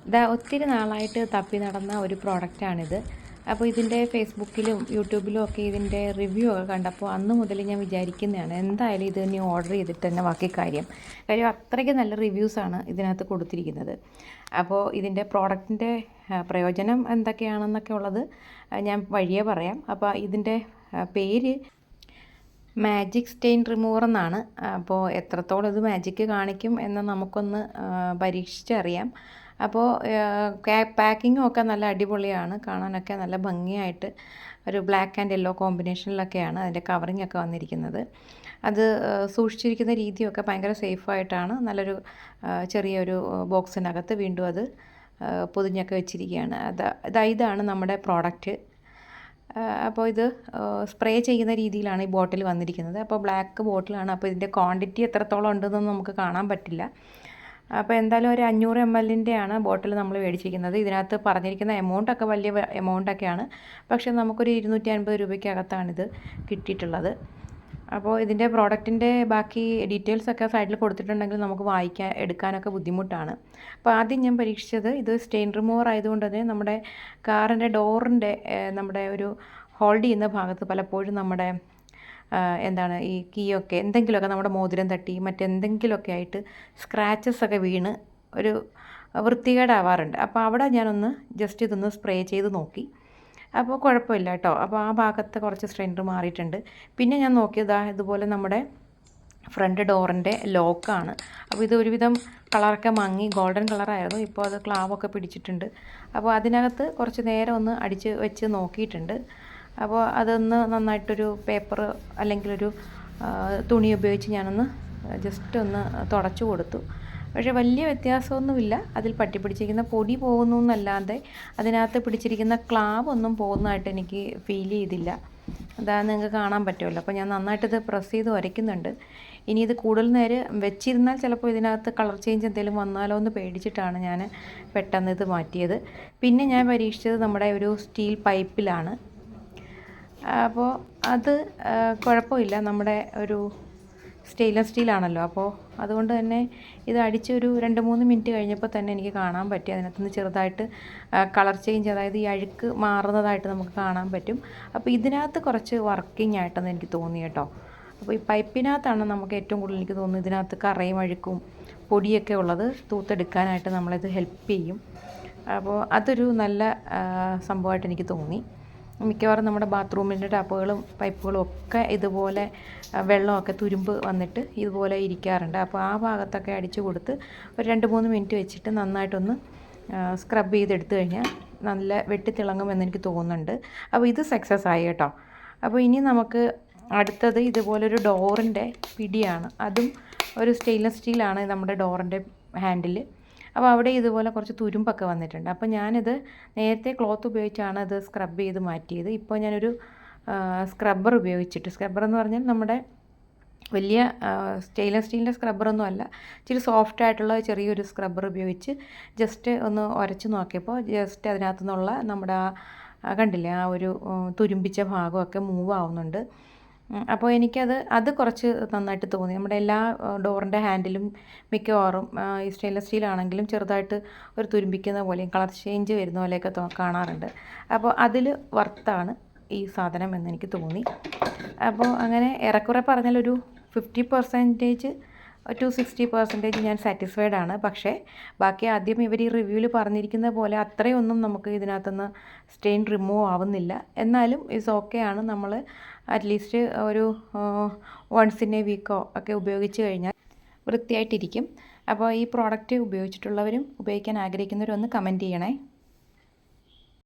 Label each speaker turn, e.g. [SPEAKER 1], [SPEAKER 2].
[SPEAKER 1] ഇതാ ഒത്തിരി നാളായിട്ട് തപ്പി നടന്ന ഒരു പ്രോഡക്റ്റാണിത്. അപ്പോൾ ഇതിൻ്റെ ഫേസ്ബുക്കിലും യൂട്യൂബിലും ഒക്കെ ഇതിൻ്റെ റിവ്യൂ ഒക്കെ കണ്ടപ്പോൾ അന്ന് മുതൽ ഞാൻ വിചാരിക്കുന്നതാണ് എന്തായാലും ഇത് ഇനി ഓർഡർ ചെയ്തിട്ട് തന്നെ ബാക്കി കാര്യം അത്രയ്ക്ക് നല്ല റിവ്യൂസാണ് ഇതിനകത്ത് കൊടുത്തിരിക്കുന്നത്. അപ്പോൾ ഇതിൻ്റെ പ്രോഡക്റ്റിൻ്റെ പ്രയോജനം എന്തൊക്കെയാണെന്നൊക്കെ ഉള്ളത് ഞാൻ വഴിയേ പറയാം. അപ്പോൾ ഇതിൻ്റെ പേര് മാജിക് സ്റ്റെയിൻ റിമൂവർ എന്നാണ്. അപ്പോൾ എത്രത്തോളം ഇത് മാജിക്ക് കാണിക്കും എന്ന് നമുക്കൊന്ന് പരീക്ഷിച്ചറിയാം. അപ്പോൾ പാക്കിങ്ങും ഒക്കെ നല്ല അടിപൊളിയാണ്, കാണാനൊക്കെ നല്ല ഭംഗിയായിട്ട് ഒരു ബ്ലാക്ക് ആൻഡ് യെല്ലോ കോമ്പിനേഷനിലൊക്കെയാണ് അതിൻ്റെ കവറിങ് ഒക്കെ വന്നിരിക്കുന്നത്. അത് സൂക്ഷിച്ചിരിക്കുന്ന രീതിയൊക്കെ ഭയങ്കര സേഫായിട്ടാണ്. നല്ലൊരു ചെറിയൊരു ബോക്സിനകത്ത് വീണ്ടും അത് പൊതിഞ്ഞൊക്കെ വെച്ചിരിക്കുകയാണ്. ഇതാണ് നമ്മുടെ പ്രോഡക്റ്റ്. അപ്പോൾ ഇത് സ്പ്രേ ചെയ്യുന്ന രീതിയിലാണ് ഈ ബോട്ടിൽ വന്നിരിക്കുന്നത്. അപ്പോൾ ബ്ലാക്ക് ബോട്ടിലാണ്. അപ്പോൾ ഇതിൻ്റെ ക്വാണ്ടിറ്റി എത്രത്തോളം ഉണ്ടെന്നൊന്നും നമുക്ക് കാണാൻ പറ്റില്ല. അപ്പോൾ എന്തായാലും ഒരു 500 ml ബോട്ടിൽ നമ്മൾ മേടിച്ചിരിക്കുന്നത്. ഇതിനകത്ത് പറഞ്ഞിരിക്കുന്ന എമൗണ്ടൊക്കെ വലിയ എമൗണ്ടൊക്കെയാണ്, പക്ഷേ നമുക്കൊരു 250 രൂപയ്ക്കകത്താണിത് കിട്ടിയിട്ടുള്ളത്. അപ്പോൾ ഇതിൻ്റെ പ്രോഡക്റ്റിൻ്റെ ബാക്കി ഡീറ്റെയിൽസൊക്കെ സൈഡിൽ കൊടുത്തിട്ടുണ്ടെങ്കിൽ നമുക്ക് എടുക്കാനൊക്കെ ബുദ്ധിമുട്ടാണ്. അപ്പോൾ ആദ്യം ഞാൻ പരീക്ഷിച്ചത് ഇത് സ്റ്റെയിൻ റിമൂവർ ആയതുകൊണ്ട് തന്നെ നമ്മുടെ കാറിൻ്റെ ഡോറിൻ്റെ നമ്മുടെ ഒരു ഹോൾഡ് ചെയ്യുന്ന ഭാഗത്ത് പലപ്പോഴും നമ്മുടെ ഈ കീയൊക്കെ എന്തെങ്കിലുമൊക്കെ നമ്മുടെ മോതിരം തട്ടി മറ്റെന്തെങ്കിലുമൊക്കെ ആയിട്ട് സ്ക്രാച്ചസ് ഒക്കെ വീണ് ഒരു വൃത്തികേടാവാറുണ്ട്. അപ്പോൾ അവിടെ ഞാനൊന്ന് ജസ്റ്റ് ഇതൊന്ന് സ്പ്രേ ചെയ്ത് നോക്കി. അപ്പോൾ കുഴപ്പമില്ല കേട്ടോ. അപ്പോൾ ആ ഭാഗത്ത് കുറച്ച് സ്ട്രെയിൻ മാറിയിട്ടുണ്ട്. പിന്നെ ഞാൻ നോക്കിയത് ഇതുപോലെ നമ്മുടെ ഫ്രണ്ട് ഡോറിൻ്റെ ലോക്കാണ്. അപ്പോൾ ഇത് ഒരുവിധം കളറൊക്കെ മങ്ങി ഗോൾഡൻ കളറായിരുന്നു. ഇപ്പോൾ അത് ക്ലാവൊക്കെ പിടിച്ചിട്ടുണ്ട്. അപ്പോൾ അതിനകത്ത് കുറച്ച് നേരം ഒന്ന് അടിച്ച് വെച്ച് നോക്കിയിട്ടുണ്ട്. അപ്പോൾ അതൊന്ന് നന്നായിട്ടൊരു പേപ്പർ അല്ലെങ്കിൽ ഒരു തുണി ഉപയോഗിച്ച് ഞാനൊന്ന് ജസ്റ്റ് ഒന്ന് തുടച്ചു കൊടുത്തു. പക്ഷേ വലിയ വ്യത്യാസമൊന്നുമില്ല. അതിൽ പിടിച്ചിരിക്കുന്ന പൊടി പോകുന്നു എന്നല്ലാതെ അതിനകത്ത് പിടിച്ചിരിക്കുന്ന ക്ലാവ് ഒന്നും പോകുന്നതായിട്ട് എനിക്ക് ഫീൽ ചെയ്തില്ല. നിങ്ങൾക്ക് കാണാൻ പറ്റുമല്ലോ. അപ്പോൾ ഞാൻ നന്നായിട്ടിത് പ്രസ് ചെയ്ത് ഉരയ്ക്കുന്നുണ്ട്. ഇനി ഇത് കൂടുതൽ നേരം വെച്ചിരുന്നാൽ ചിലപ്പോൾ ഇതിനകത്ത് കളർ ചേഞ്ച് എന്തെങ്കിലും വന്നാലോ എന്ന് പേടിച്ചിട്ടാണ് ഞാൻ പെട്ടെന്ന് ഇത് മാറ്റിയത്. പിന്നെ ഞാൻ പരീക്ഷിച്ചത് നമ്മുടെ ഒരു സ്റ്റീൽ പൈപ്പിലാണ്. അപ്പോൾ അത് കുഴപ്പമില്ല. നമ്മുടെ ഒരു സ്റ്റെയിൻലെസ് സ്റ്റീലാണല്ലോ. അപ്പോൾ അതുകൊണ്ട് തന്നെ ഇത് അടിച്ചൊരു 2-3 മിനിറ്റ് കഴിഞ്ഞപ്പോൾ തന്നെ എനിക്ക് കാണാൻ പറ്റി അതിനകത്തുനിന്ന് ചെറുതായിട്ട് കളർ ചേഞ്ച്, അതായത് ഈ അഴുക്ക് മാറുന്നതായിട്ട് നമുക്ക് കാണാൻ പറ്റും. അപ്പോൾ ഇതിനകത്ത് കുറച്ച് വർക്കിംഗ് ആയിട്ടെന്ന് എനിക്ക് തോന്നി കേട്ടോ. അപ്പോൾ ഈ പൈപ്പിനകത്താണ് നമുക്ക് ഏറ്റവും കൂടുതൽ എനിക്ക് തോന്നുന്നത് ഇതിനകത്ത് കറയും അഴുക്കും പൊടിയൊക്കെ ഉള്ളത് തൂത്തെടുക്കാനായിട്ട് നമ്മളിത് ഹെൽപ്പ് ചെയ്യും. അപ്പോൾ അതൊരു നല്ല സംഭവമായിട്ട് എനിക്ക് തോന്നി. മിക്കവാറും നമ്മുടെ ബാത്റൂമിൻ്റെ ടാപ്പുകളും പൈപ്പുകളും ഒക്കെ ഇതുപോലെ വെള്ളമൊക്കെ തുരുമ്പ് വന്നിട്ട് ഇതുപോലെ ഇരിക്കാറുണ്ട്. അപ്പോൾ ആ ഭാഗത്തൊക്കെ അടിച്ചു കൊടുത്ത് ഒരു 2-3 മിനിറ്റ് വെച്ചിട്ട് നന്നായിട്ടൊന്ന് സ്ക്രബ് ചെയ്തെടുത്തു കഴിഞ്ഞാൽ നല്ല വെട്ടിത്തിളങ്ങുമെന്ന് എനിക്ക് തോന്നുന്നുണ്ട്. അപ്പോൾ ഇത് സക്സസ് ആയി കേട്ടോ. അപ്പോൾ ഇനി നമുക്ക് അടുത്തത് ഇതുപോലൊരു ഡോറിൻ്റെ പിടിയാണ്. അതും ഒരു സ്റ്റെയിൻലെസ് സ്റ്റീലാണ് നമ്മുടെ ഡോറിൻ്റെ ഹാൻഡിൽ. അപ്പോൾ അവിടെ ഇതുപോലെ കുറച്ച് തുരുമ്പൊക്കെ വന്നിട്ടുണ്ട്. അപ്പോൾ ഞാനിത് നേരത്തെ ക്ലോത്ത് ഉപയോഗിച്ചാണ് ഇത് സ്ക്രബ് ചെയ്ത് മാറ്റിയത്. ഇപ്പോൾ ഞാനൊരു സ്ക്രബ്ബർ ഉപയോഗിച്ചിട്ട്, സ്ക്രബ്ബർ എന്ന് പറഞ്ഞാൽ നമ്മുടെ വലിയ സ്റ്റെയിൻലെസ് സ്റ്റീലിൻ്റെ സ്ക്രബ്ബറൊന്നും അല്ല, ഇച്ചിരി സോഫ്റ്റ് ആയിട്ടുള്ള ചെറിയൊരു സ്ക്രബ്ബർ ഉപയോഗിച്ച് ജസ്റ്റ് ഒന്ന് ഉരച്ച് നോക്കിയപ്പോൾ ജസ്റ്റ് അതിനകത്തു നിന്നുള്ള നമ്മുടെ കണ്ടില്ലേ ആ ഒരു തുരുമ്പിച്ച ഭാഗമൊക്കെ മൂവ് ആവുന്നുണ്ട്. അപ്പോൾ അത് കുറച്ച് നന്നായിട്ട് തോന്നി. നമ്മുടെ എല്ലാ ഡോറിൻ്റെ ഹാൻഡിലും മിക്കവാറും ഈ സ്റ്റെയിൻലെസ് സ്റ്റീലാണെങ്കിലും ചെറുതായിട്ട് ഒരു തുരുമ്പിക്കുന്ന പോലെയും കളർ ചേഞ്ച് വരുന്ന പോലെയൊക്കെ കാണാറുണ്ട്. അപ്പോൾ അതിൽ വർത്താണ് ഈ സാധനം എന്നെനിക്ക് തോന്നി. അപ്പോൾ അങ്ങനെ ഏറെക്കുറെ പറഞ്ഞാൽ ഒരു 50% to 60% ഞാൻ സാറ്റിസ്ഫൈഡ് ആണ്. പക്ഷേ ബാക്കി ആദ്യം ഇവർ ഈ റിവ്യൂവിൽ പറഞ്ഞിരിക്കുന്ന പോലെ അത്രയൊന്നും നമുക്ക് ഇതിനകത്തുനിന്ന് സ്റ്റെയിൻ റിമൂവ് ആവുന്നില്ല. എന്നാലും ഇറ്റ്സ് ഓക്കെ ആണ്. നമ്മൾ അറ്റ്ലീസ്റ്റ് ഒരു വൺസ് ഇൻ എ വീക്കോ ഒക്കെ ഉപയോഗിച്ച് കഴിഞ്ഞാൽ വൃത്തിയായിട്ടിരിക്കും. അപ്പോൾ ഈ പ്രോഡക്റ്റ് ഉപയോഗിച്ചിട്ടുള്ളവരും ഉപയോഗിക്കാൻ ആഗ്രഹിക്കുന്നവരും ഒന്ന് കമൻറ്റ് ചെയ്യണേ.